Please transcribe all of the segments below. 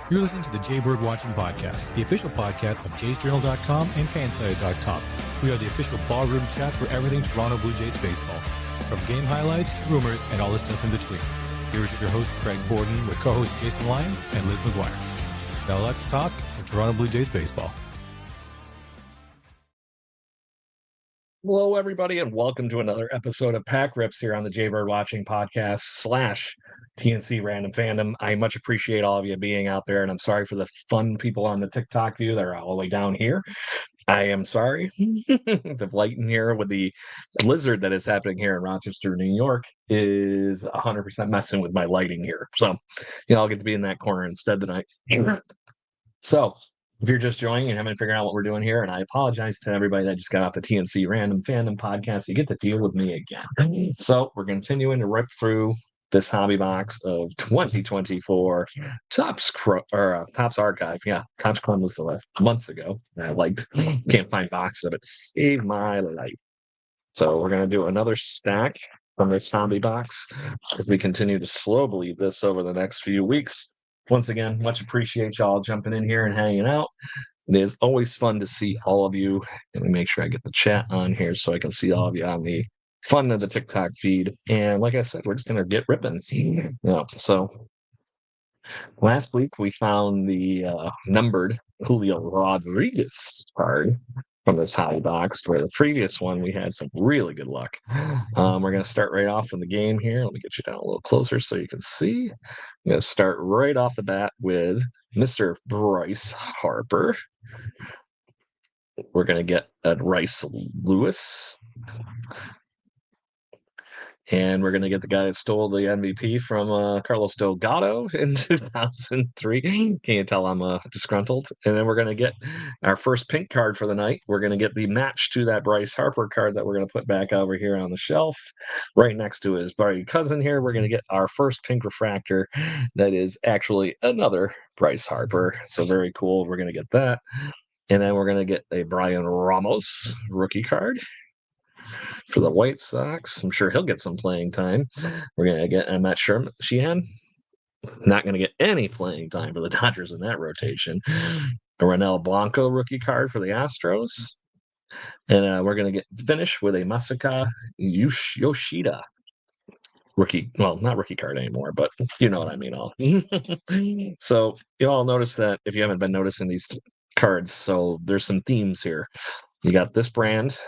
You're listening to the Jaybird Watching Podcast, the official podcast of jaysjournal.com and fansided.com. We are the official ballroom chat for everything Toronto Blue Jays baseball, from game highlights to rumors and all the stuff in between. Here is your host, Craig Borden, with co-host Jason Lyons and Liz McGuire. Now let's talk some Toronto Blue Jays baseball. Hello, everybody, and welcome to another episode of Pack Rips here on the Jaybird Watching Podcast / TNC Random Fandom. I much appreciate all of you being out there, and I'm sorry for the fun people on the TikTok view that are all the way down here. I am sorry. The light in here with the blizzard that is happening here in Rochester, New York is 100% messing with my lighting here. So, I'll get to be in that corner instead tonight. So, if you're just joining and haven't figured out what we're doing here, and I apologize to everybody that just got off the TNC Random Fandom podcast, you get to deal with me again. So we're continuing to rip through this hobby box of 2024 Topps Archive. Yeah, Topps Crumb was the last months ago. I can't find box of it to save my life. So we're going to do another stack from this hobby box as we continue to slow bleed this over the next few weeks. Once again, much appreciate y'all jumping in here and hanging out. It is always fun to see all of you. Let me make sure I get the chat on here so I can see all of you on the fun of the TikTok feed. And like I said, we're just going to get ripping. So last week we found the numbered Julio Rodriguez card from this hobby box, where the previous one we had some really good luck. We're going to start right off in the game here. Let me get you down a little closer so you can see. I'm going to start right off the bat with Mr. Bryce Harper. We're going to get a Rice Lewis. And we're going to get the guy that stole the MVP from Carlos Delgado in 2003. Can you tell I'm disgruntled? And then we're going to get our first pink card for the night. We're going to get the match to that Bryce Harper card that we're going to put back over here on the shelf. Right next to his buddy cousin here, we're going to get our first pink refractor that is actually another Bryce Harper. So very cool. We're going to get that. And then we're going to get a Brian Ramos rookie card for the White Sox. I'm sure he'll get some playing time. We're going to get Matt Sheehan. Not going to get any playing time for the Dodgers in that rotation. A Ronel Blanco rookie card for the Astros. And we're going to finish with a Masaka Yoshida rookie. Well, not rookie card anymore, but you know what I mean. So you all notice that if you haven't been noticing these cards, so there's some themes here. You got this brand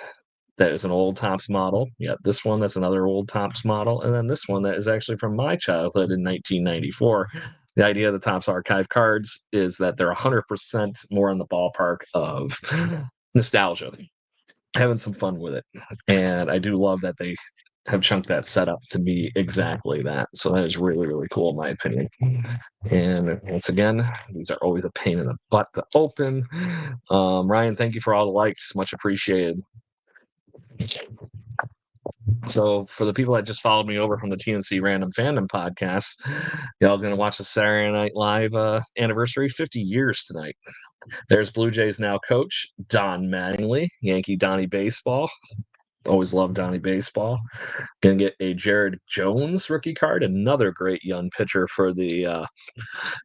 that is an old Topps model. You got this one that's another old Topps model, and then this one that is actually from my childhood in 1994. The idea of the Topps Archive cards is that they're 100% more in the ballpark of nostalgia, having some fun with it. And I do love that they have chunked that set up to be exactly that. So that is really, really cool in my opinion. And once again, these are always a pain in the butt to open. Ryan, thank you for all the likes. Much appreciated. So for the people that just followed me over from the TNC Random Fandom podcast, y'all going to watch the Saturday Night Live anniversary, 50 years tonight. There's Blue Jays now coach Don Mattingly, Yankee Donnie Baseball. Always love Donnie Baseball. Going to get a Jared Jones rookie card, another great young pitcher for the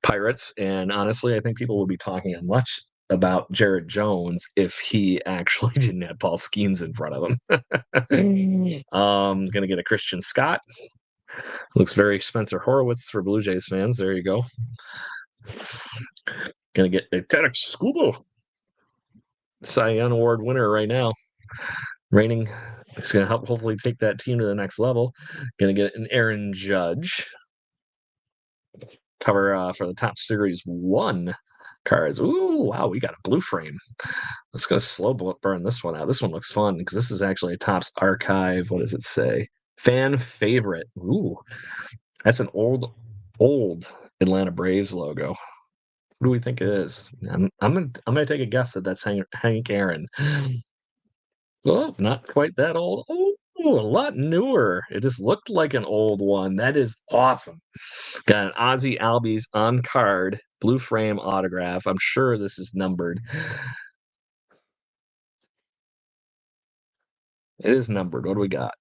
Pirates. And honestly, I think people will be talking much about Jared Jones if he actually didn't have Paul Skeens in front of him. Gonna get a Christian Scott. Looks very Spencer Horwitz for Blue Jays fans. There you go. Gonna get a Tarek Skubal, Cy Young Award winner right now. Reigning. He's gonna help hopefully take that team to the next level. Gonna get an Aaron Judge cover for the Top Series 1 cards. Ooh, wow, we got a blue frame. Let's go slow burn this one out. This one looks fun because this is actually a Topps Archive. What does it say? Fan favorite. Ooh, that's an old Atlanta Braves logo. What do we think it is? I'm gonna take a guess that that's Hank Aaron. Oh, not quite that old. Oh, a lot newer. It just looked like an old one. That is awesome. Got an Ozzie Albies on card, blue frame autograph. I'm sure this is numbered. It is numbered. What do we got?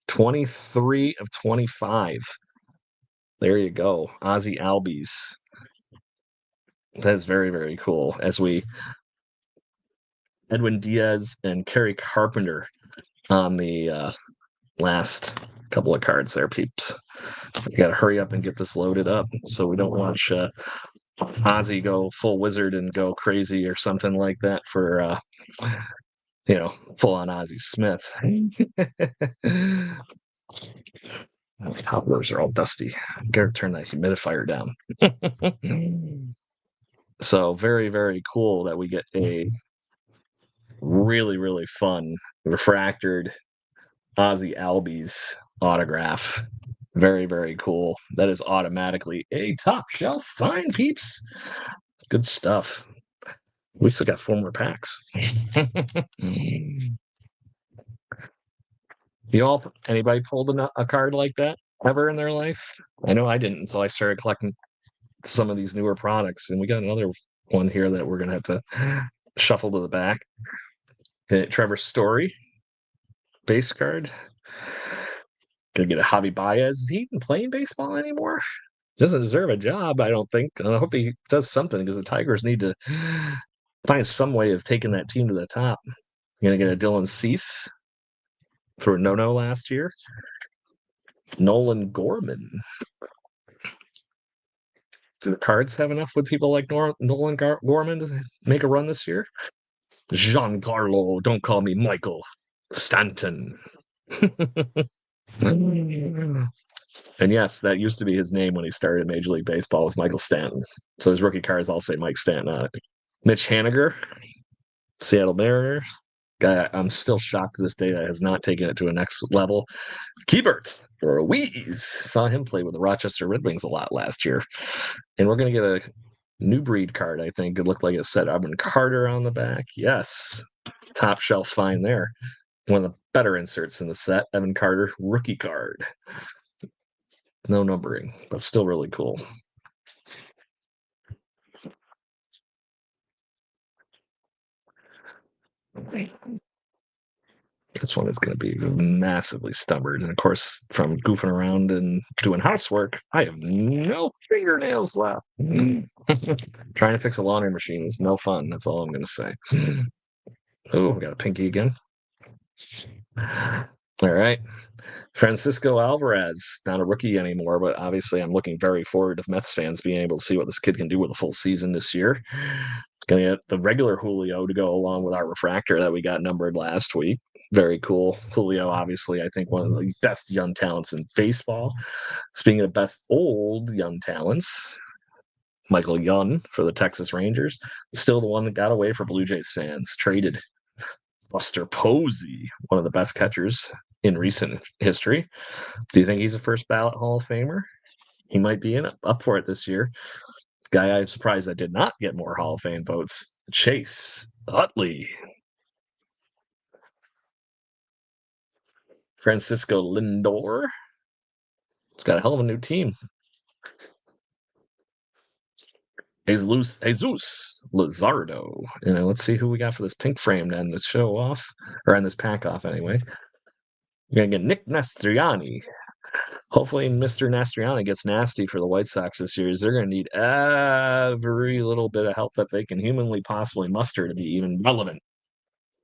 23 of 25. There you go. Ozzie Albies. That's very, very cool. As we Edwin Diaz and Kerry Carpenter on the last couple of cards there, peeps. We got to hurry up and get this loaded up so we don't watch Ozzy go full wizard and go crazy or something like that for full on Ozzy Smith. The cobblers are all dusty. Gotta turn that humidifier down. So very, very cool that we get a really, really fun refractored Ozzy Albies autograph. Very, very cool. That is automatically a top shelf find, peeps. Good stuff. We still got 4 more packs. Anybody pulled a card like that ever in their life? I know I didn't until I started collecting some of these newer products, and we got another one here that we're gonna have to shuffle to the back. Okay, Trevor Story base card. Gonna get a Javi Baez. Is he even playing baseball anymore? Doesn't deserve a job, I don't think. I hope he does something because the Tigers need to find some way of taking that team to the top. You're gonna get a Dylan Cease through a no-no last year. Nolan Gorman. Do the Cards have enough with people like Nolan Gorman to make a run this year? Giancarlo, don't call me Michael Stanton. And yes, that used to be his name when he started Major League Baseball, was Michael Stanton. So his rookie cards all say Mike Stanton on it. Mitch Haniger, Seattle Mariners. Guy I'm still shocked to this day that has not taken it to a next level. Keibert Ruiz. Saw him play with the Rochester Red Wings a lot last year. And we're going to get a new breed card, I think. It looked like it said Evan Carter on the back. Yes. Top shelf find there. One of the better inserts in the set. Evan Carter rookie card. No numbering, but still really cool. This one is going to be massively stubborn. And of course, from goofing around and doing housework, I have no fingernails left. Trying to fix a laundry machine is no fun. That's all I'm going to say. Oh, we got a pinky again. All right. Francisco Alvarez, not a rookie anymore, but obviously I'm looking very forward to Mets fans being able to see what this kid can do with a full season this year. Going to get the regular Julio to go along with our refractor that we got numbered last week. Very cool. Julio, obviously, I think one of the best young talents in baseball. Speaking of best old young talents, Michael Young for the Texas Rangers, still the one that got away for Blue Jays fans, traded. Buster Posey, one of the best catchers in recent history. Do you think he's a first ballot Hall of Famer? He might be up for it this year. Guy I'm surprised that did not get more Hall of Fame votes. Chase Utley. Francisco Lindor. He's got a hell of a new team. Jesus Luzardo. And let's see who we got for this pink frame to end the show off, or end this pack off anyway. We're going to get Nick Nastriani. Hopefully, Mr. Nastriani gets nasty for the White Sox this year. They're going to need every little bit of help that they can humanly possibly muster to be even relevant.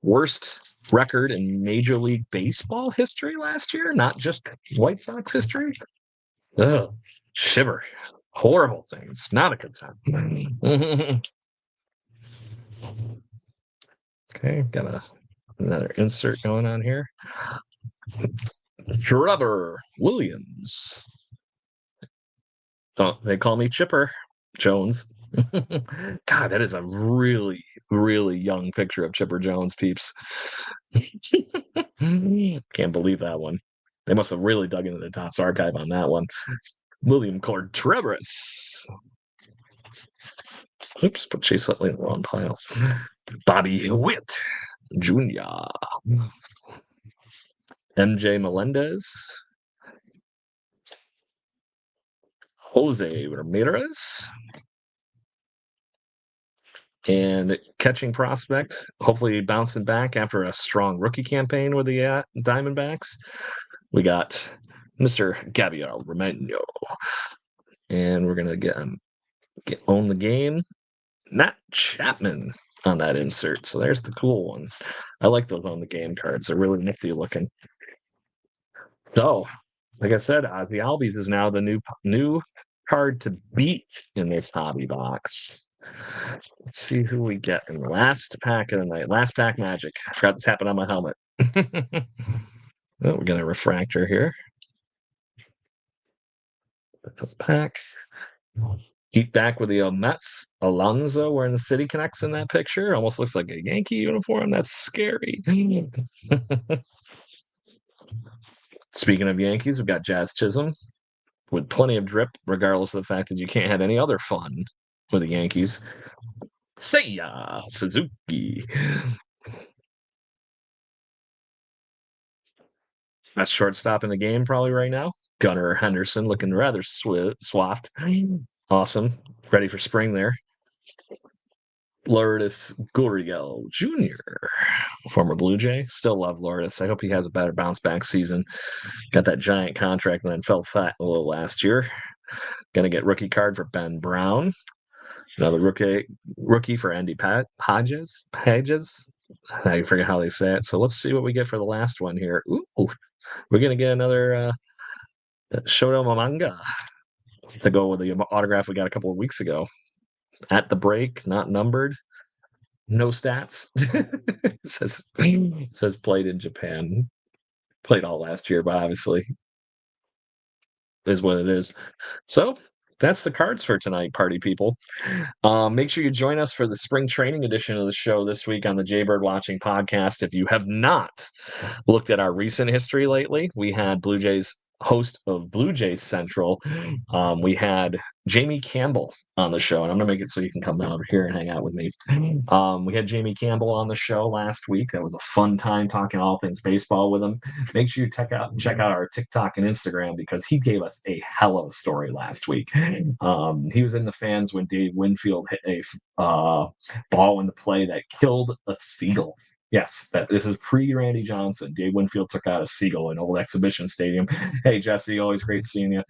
Worst record in Major League Baseball history last year, not just White Sox history. Ugh, shiver. Horrible things. Not a good time. Okay, got another insert going on here. Trevor Williams. They call me Chipper Jones. God, that is a really, really young picture of Chipper Jones, peeps. Can't believe that one. They must have really dug into the Topps archive on that one. William Contreras. Oops, put Chase Utley in the wrong pile. Bobby Witt Jr. MJ Melendez. Jose Ramirez. And catching prospect, hopefully bouncing back after a strong rookie campaign with the Diamondbacks. We got Mr. Gabriel Romano. And we're going to own the game. Matt Chapman on that insert. So there's the cool one. I like those on the game cards. They're really nifty looking. So, like I said, Ozzy Albies is now the new card to beat in this hobby box. Let's see who we get in the last pack of the night. Last pack magic. I forgot to tap it on my helmet. Oh, we're gonna refractor here. That's a pack. Heat back with the Mets. Alonso wearing the City Connects in that picture. Almost looks like a Yankee uniform. That's scary. Speaking of Yankees, we've got Jazz Chisholm with plenty of drip, regardless of the fact that you can't have any other fun with the Yankees. Seiya Suzuki. Best shortstop in the game probably right now. Gunnar Henderson looking rather swaft. Awesome. Ready for spring there. Lourdes Gurriel Jr., former Blue Jay. Still love Lourdes. I hope he has a better bounce back season. Got that giant contract and then fell fat a little last year. Gonna get rookie card for Ben Brown. Another rookie for Andy Pages. I forget how they say it. So let's see what we get for the last one here. Ooh, we're gonna get another Shoto Mamanga to go with the autograph we got a couple of weeks ago. At the break, not numbered, no stats. it says played in Japan. Played all last year, but obviously is what it is. So that's the cards for tonight, party people. Make sure you join us for the spring training edition of the show this week on the Jaybird Watching podcast. If you have not looked at our recent history lately, we had Blue Jays host of Blue Jays Central. We had Jamie Campbell on the show, and I'm going to make it so you can come over here and hang out with me. We had Jamie Campbell on the show last week. That was a fun time talking all things baseball with him. Make sure you check out our TikTok and Instagram because he gave us a hell of a story last week. He was in the fans when Dave Winfield hit a ball in the play that killed a seagull. Yes, this is pre-Randy Johnson. Dave Winfield took out a seagull in Old Exhibition Stadium. Hey, Jesse, always great seeing you.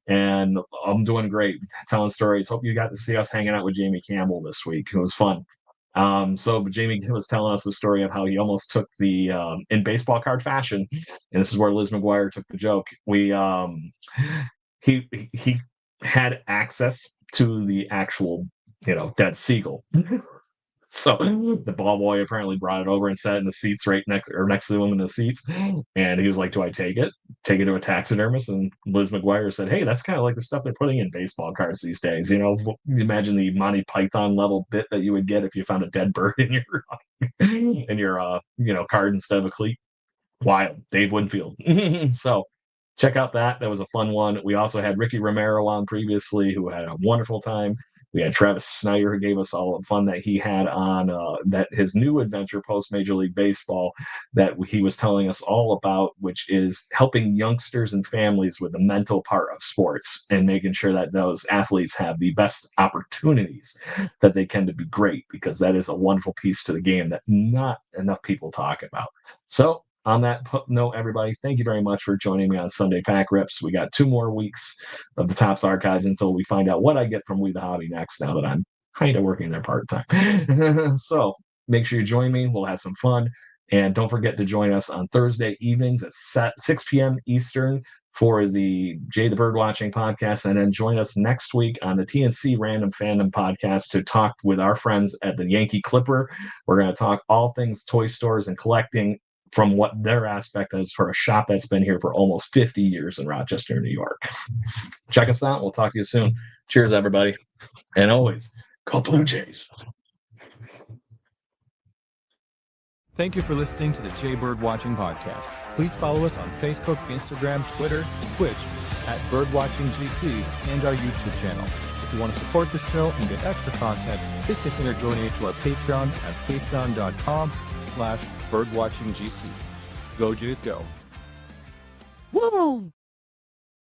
And I'm doing great, telling stories. Hope you got to see us hanging out with Jamie Campbell this week. It was fun. So Jamie was telling us the story of how he almost took the, in baseball card fashion, and this is where Liz McGuire took the joke. He had access to the actual, dead seagull. So the ball boy apparently brought it over and sat in the seats right next to him in the seats. And he was like, do I take it? Take it to a taxidermist? And Liz McGuire said, hey, that's kind of like the stuff they're putting in baseball cards these days. Imagine the Monty Python level bit that you would get if you found a dead bird in your card instead of a cleat. Wild. Dave Winfield. So check out that. That was a fun one. We also had Ricky Romero on previously, who had a wonderful time. We had Travis Snyder, who gave us all the fun that he had on that his new adventure post Major League Baseball that he was telling us all about, which is helping youngsters and families with the mental part of sports and making sure that those athletes have the best opportunities that they can to be great, because that is a wonderful piece to the game that not enough people talk about. So on that note, everybody, thank you very much for joining me on Sunday Pack Rips. We got 2 more weeks of the Topps archives until we find out what I get from We the Hobby next, now that I'm kind of working there part-time. So make sure you join me. We'll have some fun. And don't forget to join us on Thursday evenings at 6 p.m. Eastern for the Jay the Bird Watching podcast. And then join us next week on the TNC Random Fandom podcast to talk with our friends at the Yankee Clipper. We're going to talk all things toy stores and collecting from what their aspect is for a shop that's been here for almost 50 years in Rochester, New York. Check us out. We'll talk to you soon. Cheers, everybody. And always, go Blue Jays. Thank you for listening to the Jaybird Watching Podcast. Please follow us on Facebook, Instagram, Twitter, Twitch at BirdwatchingGC, and our YouTube channel. If you want to support the show and get extra content, please consider joining to our Patreon at patreon.com/birdwatchinggc. Go Jays, go. Woo!